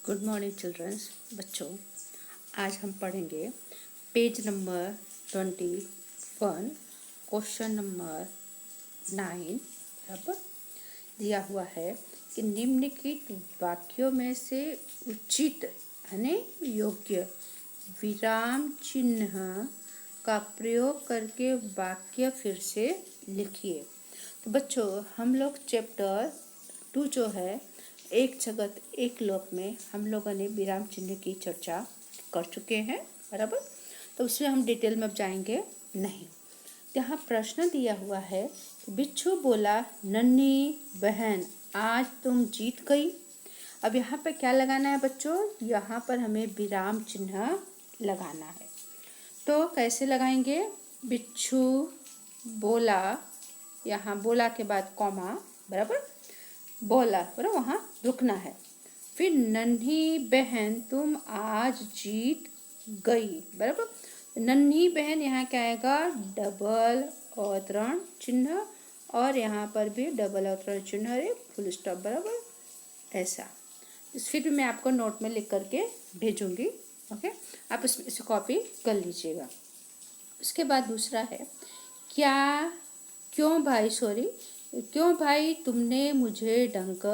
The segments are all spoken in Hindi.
Good morning children's. बच्चों, आज हम पढ़ेंगे पेज नंबर 21, क्वेश्चन नंबर 9। बराबर दिया हुआ है कि निम्नलिखित वाक्यों में से उचित यानी योग्य विराम चिन्ह का प्रयोग करके वाक्य फिर से लिखिए। तो बच्चों, हम लोग चैप्टर 2 जो है एक जगत एक लोक में हम लोगों ने विराम चिन्ह की चर्चा कर चुके हैं। बराबर, तो उसमें हम डिटेल में अब जाएंगे नहीं। यहाँ प्रश्न दिया हुआ है, बिच्छू बोला, नन्ही बहन आज तुम जीत गई। अब यहाँ पर क्या लगाना है बच्चों? यहाँ पर हमें विराम चिन्ह लगाना है। तो कैसे लगाएंगे? बिच्छू बोला, यहाँ बोला के बाद कॉमा, बराबर, बोला, बराबर, वहाँ रुकना है। फिर नन्ही बहन तुम आज जीत गई। बराबर, नन्ही बहन यहाँ क्या आएगा? डबल अवतरण चिन्ह, और यहाँ पर भी डबल अवतरण चिन्ह और एक फुल स्टॉप। बराबर, ऐसा। फिर भी मैं आपको नोट में लिख करके भेजूंगी। ओके, आप इसे कॉपी कर लीजिएगा। उसके बाद दूसरा है, क्यों भाई तुमने मुझे डंक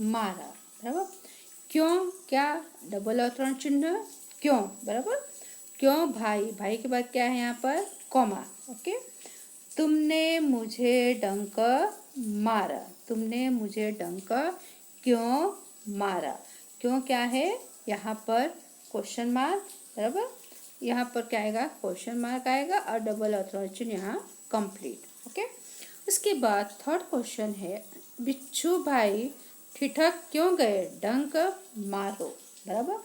मारा। बराबर, क्यों, क्या, डबल अवतरण चिन्ह, क्यों। बराबर, क्यों भाई, भाई के बाद क्या है यहाँ पर? कॉमा। ओके, तुमने मुझे डंक मारा, तुमने मुझे डंक क्यों मारा। क्यों क्या है यहाँ पर? Question mark. बराबर, यहाँ पर क्या आएगा? क्वेश्चन मार्क आएगा और डबल अवतरण चिन्ह यहाँ कंप्लीट। ओके, उसके बाद थर्ड क्वेश्चन है, बिच्छू भाई ठिठक क्यों गए? डंक मारो। बराबर,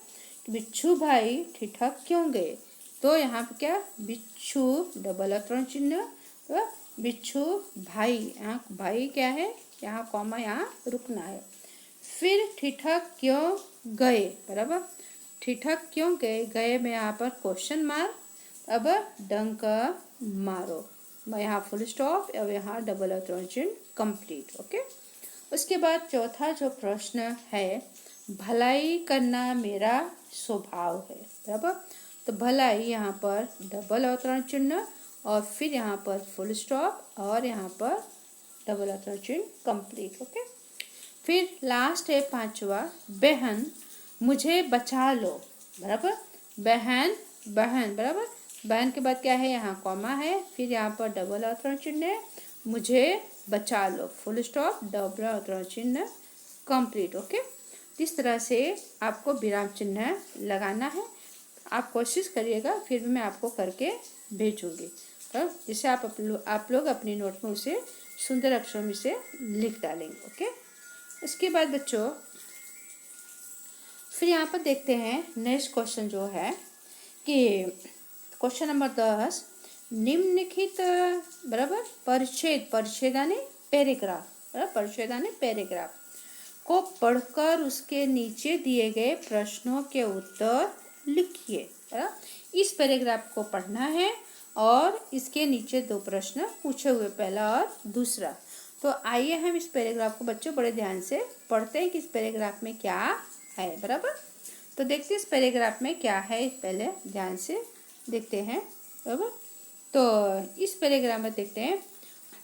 बिच्छू भाई ठिठक क्यों गए? तो यहाँ पे क्या? बिच्छू डबल अवतरण चिन्ह, तो बिच्छू भाई, यहाँ भाई क्या है? यहाँ कॉमा, यहाँ रुकना है। फिर ठिठक क्यों गए। बराबर, ठिठक क्यों गए, गए में यहाँ पर क्वेश्चन मार्क, अब डंक मारो, यहाँ फुल स्टॉप, अब यहाँ डबल अवतरण चिन्ह कंप्लीट। ओके, उसके बाद चौथा जो प्रश्न है, भलाई करना मेरा स्वभाव है। बराबर, तो भलाई यहाँ पर डबल अवतरण चिन्ह और फिर यहाँ पर फुल स्टॉप और यहाँ पर डबल अवतरण चिन्ह कंप्लीट। ओके, फिर लास्ट है पांचवा, बहन मुझे बचा लो। बराबर, बहन, बहन, बराबर, बहन के बाद क्या है? यहाँ कॉमा है, फिर यहाँ पर डबल अवतरण चिन्ह है, मुझे बचा लो, फुल स्टॉप, डबल अवतरण चिन्ह कंप्लीट। ओके, इस तरह से आपको विराम चिन्ह लगाना है। आप कोशिश करिएगा, फिर भी मैं आपको करके भेजूंगी, तो जिससे आप लोग अपनी नोट में उसे सुंदर अक्षरों में से लिख डालेंगे। ओके, इसके बाद बच्चों फिर यहाँ पर देखते हैं नेक्स्ट क्वेश्चन जो है कि क्वेश्चन नंबर 10, निम्नलिखित, बराबर, परिच्छेद यानी पैराग्राफ, बराबर, परिच्छेद यानी पैराग्राफ को पढ़कर उसके नीचे दिए गए प्रश्नों के उत्तर लिखिए। बराबर, इस पैराग्राफ को पढ़ना है और इसके नीचे दो प्रश्न पूछे हुए, पहला और दूसरा। तो आइए हम इस पैराग्राफ को बच्चों बड़े ध्यान से पढ़ते हैं कि इस पैराग्राफ में क्या है। बराबर, तो देखते हैं इस पैराग्राफ में क्या है, पहले ध्यान से देखते हैं। बराबर, तो इस पैराग्राफ में देखते हैं,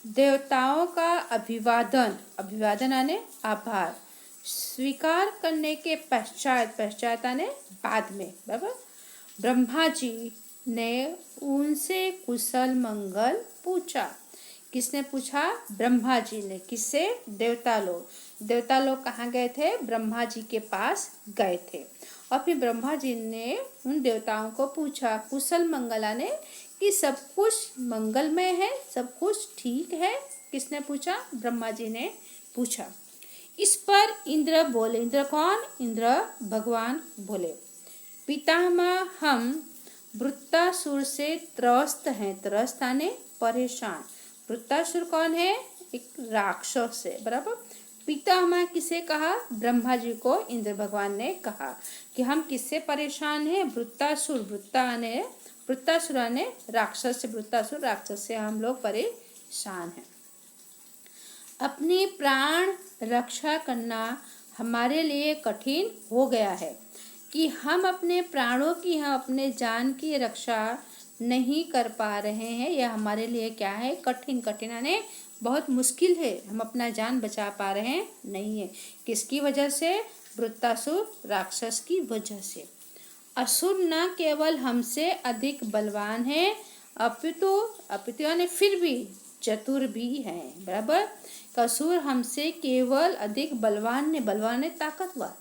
देवताओं का अभिवादन, अभिवादन आने आभार, स्वीकार करने के पश्चात आने बाद में। बराबर, ब्रह्मा जी ने उनसे कुशल मंगल पूछा। किसने पूछा? ब्रह्मा जी ने। किससे? देवता लोग कहाँ गए थे? ब्रह्मा जी के पास गए थे और फिर ब्रह्मा जी ने उन देवताओं को पूछा, कुशल मंगला ने, कि सब कुछ मंगलमय है, सब कुछ ठीक है। किसने पूछा? ब्रह्मा जी ने पूछा। इस पर इंद्र बोले, इंद्र कौन? इंद्र भगवान बोले, पितामह हम वृत्तासुर से त्रस्त हैं। त्रस्त आने परेशान। वृत्तासुर कौन है? एक राक्षस है। बराबर, पितामह किसे कहा? ब्रह्मा जी को इंद्र भगवान ने कहा कि हम किससे परेशान हैं? वृत्तासुर, वृत्तासुर ने राक्षस से, वृत्तासुर राक्षस से हम लोग परेशान हैं। अपनी प्राण रक्षा करना हमारे लिए कठिन हो गया है कि हम अपने प्राणों की, हम अपने जान की रक्षा नहीं कर पा रहे हैं। यह हमारे लिए क्या है, कठिन। कठिन यानी बहुत मुश्किल है, हम अपना जान बचा पा रहे हैं नहीं है। किसकी वजह से? वृत्तासुर राक्षस की वजह से। असुर न केवल हमसे अधिक बलवान है, अपितु यानी फिर भी चतुर भी है। बराबर, असुर हमसे केवल अधिक बलवान ने ताकतवर,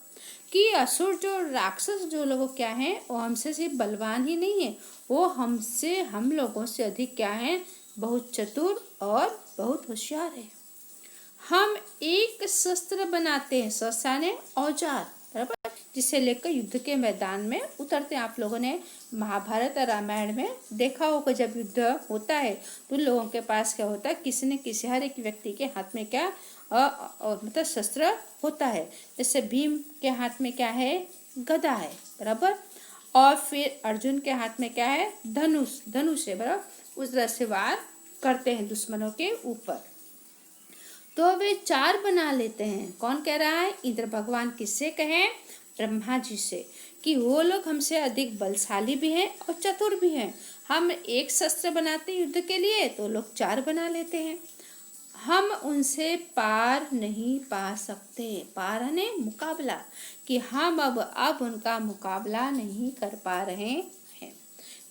कि असुर जो राक्षस जो लोग क्या हैं वो हमसे सिर्फ बलवान ही नहीं है, वो हम लोगों से अधिक क्या है, बहुत चतुर और बहुत होशियार है। हम एक शस्त्र बनाते हैं, शस्त्र यानी औजार, बराबर, जिसे लेकर युद्ध के मैदान में उतरते हैं। आप लोगों ने महाभारत और रामायण में देखा होगा, जब युद्ध होता है तो लोगों के पास क्या होता है, किसी न किसी, हर एक व्यक्ति के हाथ में क्या मतलब शस्त्र होता है। जैसे भीम के हाथ में क्या है, गदा है, बराबर, और फिर अर्जुन के हाथ में क्या है, धनुष है, बराबर। उस तरह से वार करते हैं दुश्मनों के ऊपर। तो वे 4 बना लेते हैं। कौन कह रहा है? इंद्र भगवान। किससे कहें? ब्रह्मा जी से, कि वो लोग हमसे अधिक बलशाली भी हैं और चतुर भी हैं। हम एक शस्त्र बनाते हैं युद्ध के लिए, तो लोग 4 बना लेते हैं। हम उनसे पार नहीं पा सकते। पार यानी मुकाबला, कि हम अब उनका मुकाबला नहीं कर पा रहे हैं।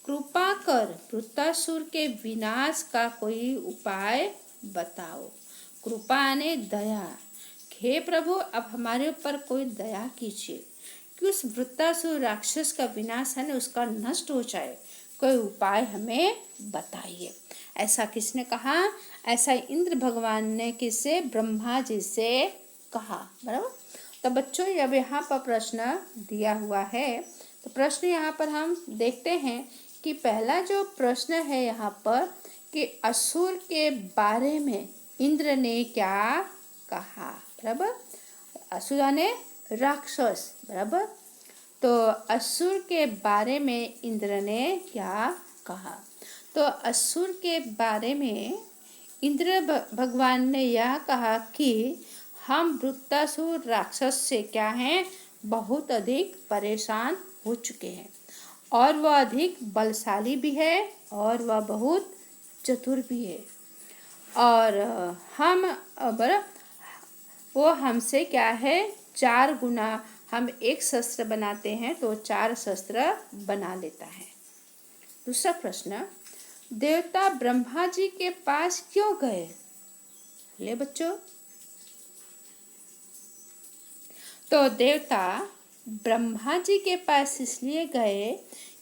कृपा कर वृत्तासुर के विनाश का कोई उपाय बताओ। कृपा ने दया, हे प्रभु अब हमारे ऊपर कोई दया कीजिए कि उस वृत्तासुर राक्षस का विनाश है ना, उसका नष्ट हो जाए। कोई उपाय हमें बताइए। ऐसा किसने कहा? ऐसा इंद्र भगवान ने किससे? ब्रह्मा जी से कहा, बराबर। तो बच्चों, अब यहाँ पर प्रश्न दिया हुआ है, तो प्रश्न यहाँ पर हम देखते हैं कि पहला जो प्रश्न है यहाँ पर, कि असुर के बारे में इंद्र ने क्या कहा, बराबर। असुर यानी राक्षस, बराबर। तो असुर के बारे में इंद्र ने क्या कहा? तो असुर के बारे में इंद्र भगवान ने यह कहा कि हम वृत्तासुर राक्षस से क्या हैं, बहुत अधिक परेशान हो चुके हैं, और वह अधिक बलशाली भी है और वह बहुत चतुर भी है, और वो हमसे क्या है, 4 गुना। हम एक शस्त्र बनाते हैं तो 4 शस्त्र बना लेता है। दूसरा प्रश्न, देवता ब्रह्मा जी के पास क्यों गए? ले बच्चों, तो देवता ब्रह्मा जी के पास इसलिए गए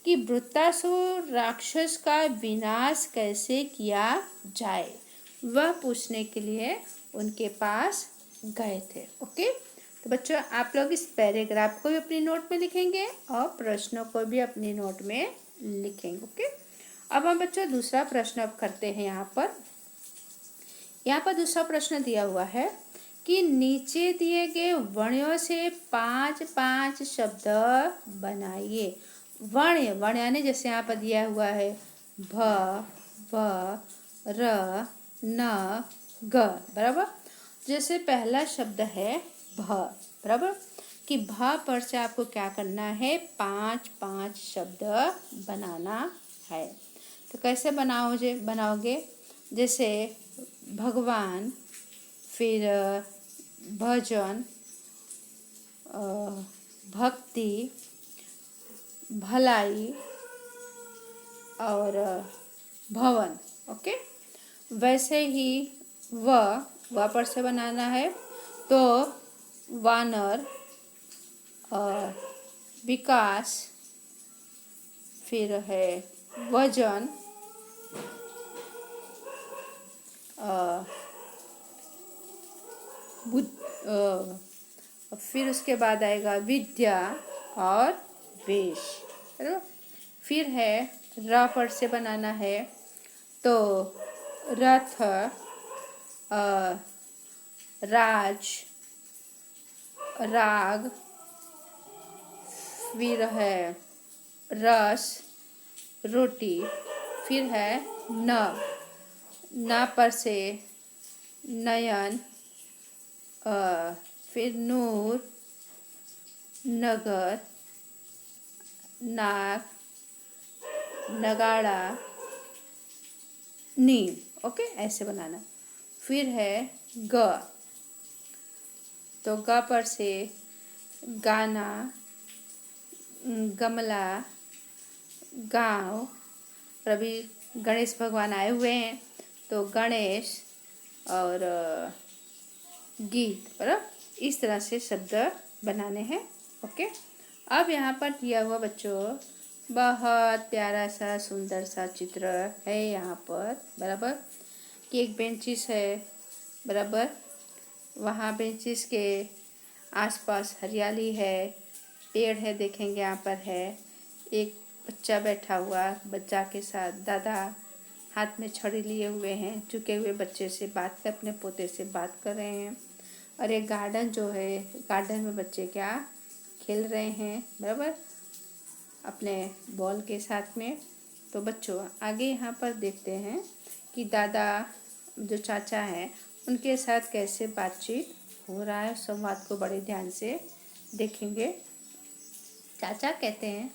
कि वृत्तासुर राक्षस का विनाश कैसे किया जाए, वह पूछने के लिए उनके पास गए थे। ओके, तो बच्चों आप लोग इस पैराग्राफ को भी अपनी नोट में लिखेंगे और प्रश्नों को भी अपनी नोट में लिखेंगे। ओके, अब हम बच्चों दूसरा प्रश्न अब करते हैं। यहाँ पर दूसरा प्रश्न दिया हुआ है कि नीचे दिए गए वर्णों से 5 शब्द बनाइए। वर्ण यानी जैसे यहाँ पर दिया हुआ है भ, व, र, न, ग, बराबर। जैसे पहला शब्द है भ, बराबर, कि भ पर से आपको क्या करना है, 5 शब्द बनाना है। तो कैसे बनाओगे? जैसे भगवान, फिर भजन, भक्ति, भलाई और भवन। ओके, वैसे ही व पर से बनाना है तो वानर, विकास, फिर है वजन, फिर उसके बाद आएगा विद्या और वेश, है। फिर है र पर से बनाना है तो रथ, राज, राग, फिर है रस, रोटी, फिर है न पर से नयन, फिर नूर, नगर, नाग, नगाड़ा, नीम। ओके, ऐसे बनाना। फिर है ग, तो ग पर से गाना, गमला, गांव। और अभी गणेश भगवान आए हुए हैं तो गणेश और गीत, बराबर इस तरह से शब्द बनाने हैं। ओके, अब यहाँ पर दिया हुआ बच्चों बहुत प्यारा सा सुंदर सा चित्र है यहाँ पर, बराबर कि एक बेंचिस है, बराबर वहाँ बेंचिस के आसपास हरियाली है, पेड़ है, देखेंगे यहाँ पर है। एक बच्चा बैठा हुआ, बच्चा के साथ दादा हाथ में छड़ी लिए हुए हैं, झुके हुए बच्चे से बात कर, अपने पोते से बात कर रहे हैं। और एक गार्डन जो है, गार्डन में बच्चे क्या खेल रहे हैं, बराबर अपने बॉल के साथ में। तो बच्चों आगे यहाँ पर देखते हैं कि दादा जो चाचा हैं उनके साथ कैसे बातचीत हो रहा है, संवाद को बड़े ध्यान से देखेंगे। चाचा कहते हैं,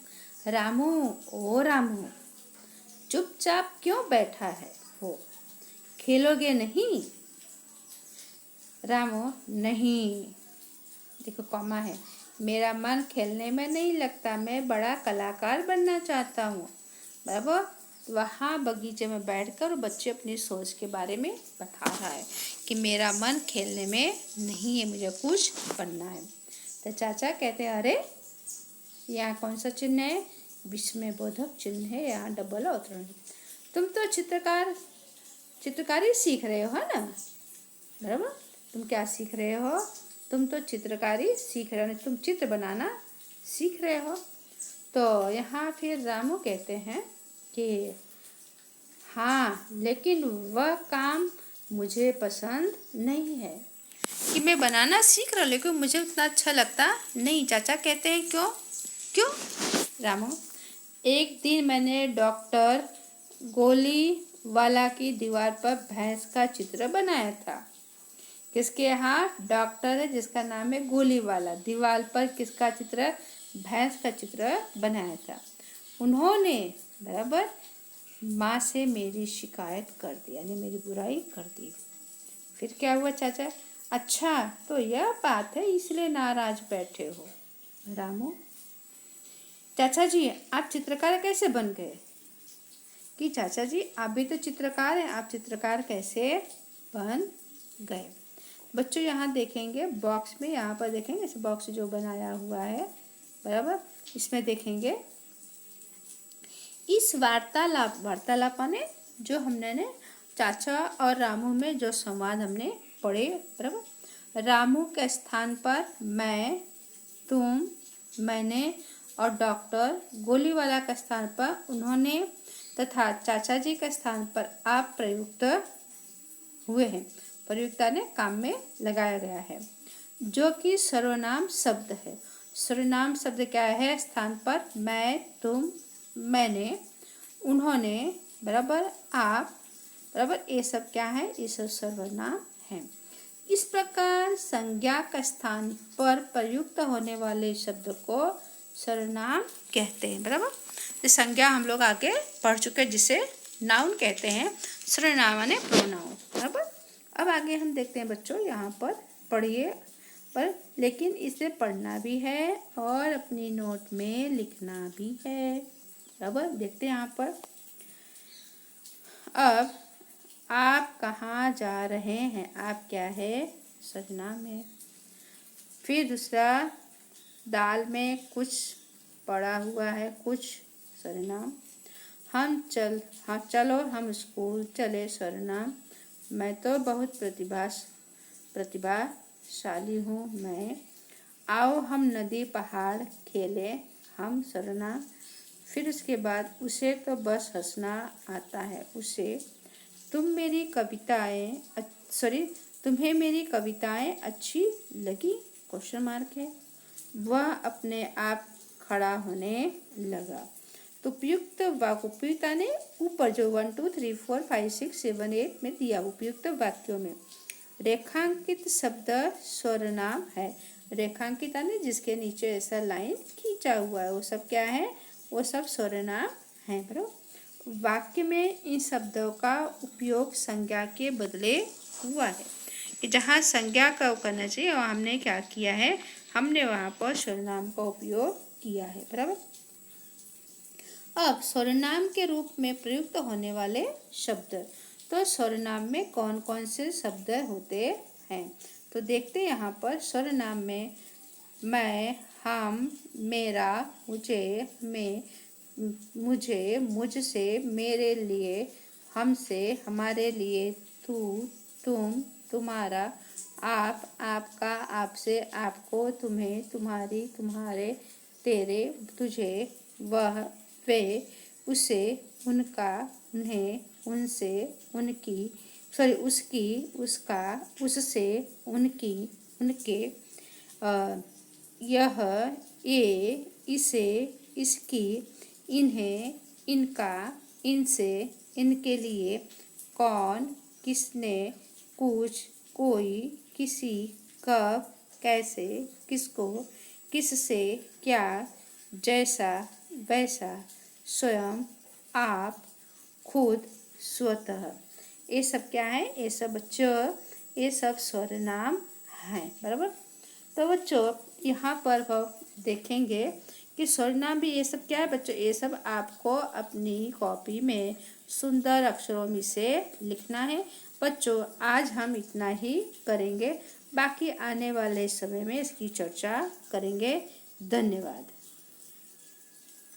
रामू ओ रामू, चुपचाप क्यों बैठा है हो, खेलोगे नहीं? रामू नहीं, देखो कॉमा है, मेरा मन खेलने में नहीं लगता, मैं बड़ा कलाकार बनना चाहता हूँ, बराबर। वहाँ बगीचे में बैठकर बच्चे अपनी सोच के बारे में बता रहा है कि मेरा मन खेलने में नहीं है, मुझे कुछ बनना है। तो चाचा कहते हैं, अरे यहाँ कौन सा चिन्ह है? विस्मयबोधक चिन्ह है, यहाँ डबल अवतरण। तुम तो चित्रकारी सीख रहे हो, है ना, बराबर। तुम क्या सीख रहे हो? तुम तो चित्रकारी सीख रहे हो, तुम चित्र बनाना सीख रहे हो। तो यहाँ फिर रामू कहते हैं कि हाँ, लेकिन वह काम मुझे पसंद नहीं है कि मैं बनाना सीख रहा हूँ, लेकिन मुझे उतना अच्छा लगता नहीं। चाचा कहते हैं, क्यों क्यों? रामू, एक दिन मैंने डॉक्टर गोलीवाला की दीवार पर भैंस का चित्र बनाया था। किसके यहाँ डॉक्टर है जिसका नाम है गोलीवाला, दीवार पर किसका चित्र? भैंस का चित्र बनाया था। उन्होंने, बराबर, माँ से मेरी शिकायत कर दी, यानी मेरी बुराई कर दी। फिर क्या हुआ चाचा? अच्छा, तो यह बात है, इसलिए नाराज बैठे हो। रामू, चाचा जी आप चित्रकार कैसे बन गए? कि चाचा जी आप भी तो चित्रकार हैं, आप चित्रकार कैसे बन गए? बच्चों यहाँ देखेंगे बॉक्स में, यहाँ पर देखेंगे इस बॉक्स जो बनाया हुआ है, बराबर, इसमें देखेंगे इस वार्तालाप ने जो हमने ने चाचा और रामू में जो संवाद हमने पढ़े, बराबर। रामू के स्थान पर मैं, तुम, मैंने और डॉक्टर गोलीवाला के स्थान पर उन्होंने तथा चाचा जी के स्थान पर आप प्रयुक्त हुए हैं। प्रयुक्ता ने काम में लगाया गया है, जो कि सर्वनाम शब्द है। सर्वनाम शब्द क्या है? स्थान पर मैं, तुम, मैंने, उन्होंने, बराबर, आप, बराबर, ये सब क्या है? ये सब सर्वनाम है। इस प्रकार संज्ञा का स्थान पर प्रयुक्त होने वाले शब्द को सर्वनाम कहते हैं, बराबर। तो संज्ञा हम लोग आगे पढ़ चुके हैं, जिसे नाउन कहते हैं, सर्वनाम यानी प्रोनाउन, बराबर। अब आगे हम देखते हैं बच्चों, यहाँ पर पढ़िए, पर लेकिन इसे पढ़ना भी है और अपनी नोट में लिखना भी है, बराबर। देखते हैं यहाँ पर, अब आप कहाँ जा रहे हैं? आप क्या है? सर्वनाम है। फिर दूसरा, दाल में कुछ पड़ा हुआ है, कुछ, सर्वनाम। हाँ चलो हम स्कूल चले, सर्वनाम। मैं तो बहुत प्रतिभाशाली हूँ मैं। आओ हम नदी पहाड़ खेले, हम, सर्वनाम। फिर उसके बाद उसे तो बस हंसना आता है, उसे। तुम्हें मेरी कविताएं अच्छी लगी? क्वेश्चन मार्क है। वह अपने आप खड़ा होने लगा। तो उपयुक्त उपयुक्ता ने ऊपर जो 1 2 3 4 5 6 7 8 में दिया, उपयुक्त वाक्यों में रेखांकित शब्द सर्वनाम है। रेखांकित यानी जिसके नीचे ऐसा लाइन खींचा हुआ है, वो सब क्या है, वो सब सर्वनाम है। बराबर। वाक्य में इन शब्दों का उपयोग संज्ञा के बदले हुआ है कि जहाँ संज्ञा का करना चाहिए और हमने क्या किया है, हमने वहाँ पर सर्वनाम का उपयोग किया है। बराबर। अब सर्वनाम के रूप में प्रयुक्त होने वाले शब्द, तो सर्वनाम में कौन कौन से शब्द होते हैं, तो देखते हैं यहाँ पर सर्वनाम में मैं, हम, मेरा, मुझे, मैं, मुझे, मुझसे, मेरे लिए, हमसे, हमारे लिए, तू, तुम, तुम्हारा, आप, आपका, आपसे, आपको, तुम्हें, तुम्हारी, तुम्हारे, तेरे, तुझे, वह, वे, उसे, उनका, उन्हें, उनसे, उनकी, उसकी, उसका, उससे, उनकी, उनके, यह, ये, इसे, इसकी, इन्हें, इनका, इनसे, इनके लिए, कौन, किसने, कुछ, कोई, किसी, कब, कैसे, किसको, किससे, क्या, जैसा, वैसा, स्वयं, आप, खुद, स्वतः, ये सब क्या है, ये सब बच्चों, ये सब सर्वनाम हैं। बराबर। तो बच्चों यहाँ पर हम देखेंगे कि सर्वनाम भी ये सब क्या है बच्चों, ये सब आपको अपनी कॉपी में सुंदर अक्षरों में से लिखना है। बच्चों आज हम इतना ही करेंगे, बाकी आने वाले समय में इसकी चर्चा करेंगे। धन्यवाद।